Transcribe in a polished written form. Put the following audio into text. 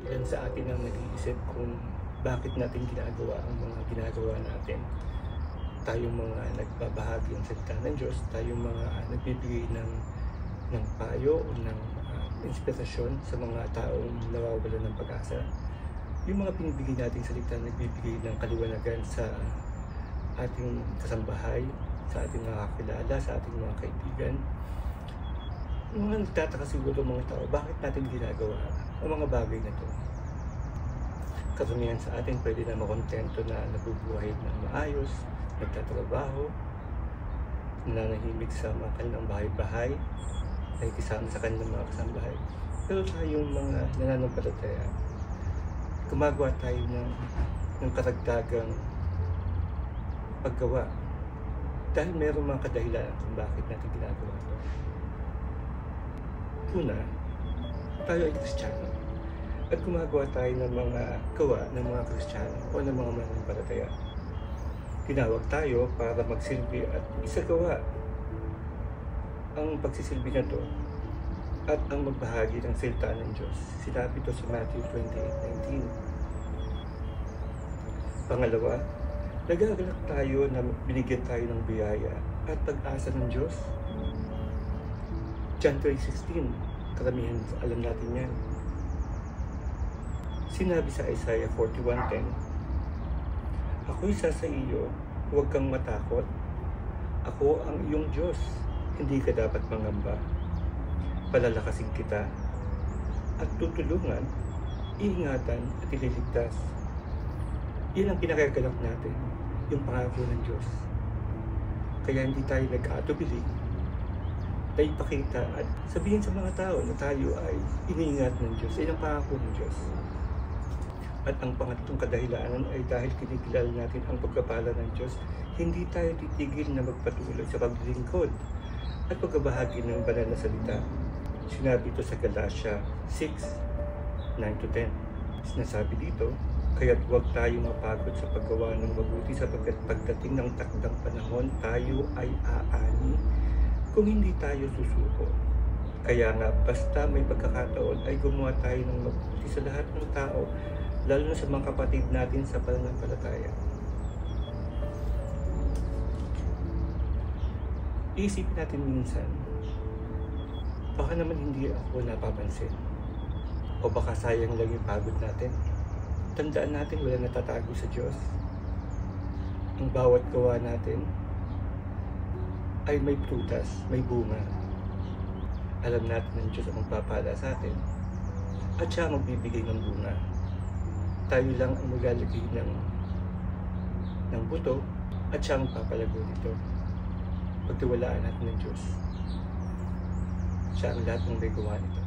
Ilan sa atin ang nag-iisip kung bakit natin ginagawa ang mga ginagawa natin. Tayong mga nagbabahagi ng salita ng Diyos, tayong mga nagbibigay ng payo o ng inspirasyon sa mga taong nawawalan ng pag-asa. Yung mga pinibigay nating salita nagbibigay ng kaliwanagan sa ating kasambahay, sa ating mga kakilala, sa ating mga kaibigan. Yung mga nagtataka siguro mga tao, bakit natin ginagawa ang mga bagay na to? Karamihan sa atin pwede na makontento na nabubuhay ng maayos, nagtatrabaho, nananahimik sa mga kanilang bahay-bahay, nakikisama sa kanilang mga kasambahay. Pero tayong mga nananampalataya, gumagawa tayo ng karagdagang paggawa dahil mayroong mga kadahilan kung bakit natin ginagawa ito. Una, tayo ay Kristiyano at gumagawa tayo ng mga gawa ng mga Kristiyano o ng mga mananampalataya. Tinawag tayo para magsilbi at isagawa ang pagsisilbi na to at ang magbahagi ng salita ng Diyos. Sinabi ito sa Matthew 28:19. Pangalawa, nagagalak tayo na binigyan tayo ng biyaya at pag-asa ng Diyos. John 3:16, karamihan alam natin yan. Sinabi sa Isaiah 41:10, ako'y sa iyo, huwag kang matakot. Ako ang iyong Diyos, hindi ka dapat mangamba. Palalakasin kita at tutulungan, iingatan at ililigtas. Yan ang pinakagalak natin, yung pangako ng Diyos. Kaya hindi tayo nag-aatubili na ipakita at sabihin sa mga tao na tayo ay iniingat ng Diyos. Yan ang pangako ng Diyos. At ang pangatlong kadahilanan ay dahil kinikilala natin ang pagkapala ng Diyos, hindi tayo titigil na magpatuloy sa paglilingkod at pagbabahagi ng banal na salita. Sinabi ito sa Galatia 6:9-10. Sinasabi dito, kaya't huwag tayong mapagod sa paggawa ng mabuti sapagkat pagdating ng takdang panahon, tayo ay aani kung hindi tayo susuko. Kaya nga, basta may pagkakataon ay gumawa tayo ng mabuti sa lahat ng tao, lalo na sa mga kapatid natin sa pananampalataya. Iisipin natin minsan, baka naman hindi ako napapansin o baka sayang lang yung pagod natin. Tandaan natin wala natatago sa Diyos. Ang bawat gawa natin ay may prutas, may bunga. Alam natin ng Diyos ang magpapala sa atin at siya magbibigay ng bunga. Tayo lang ang maglalagay ng buto at siya magpapalago nito. Pagtiwalaan natin ng Diyos, siya ang lahat ng may gawa nito.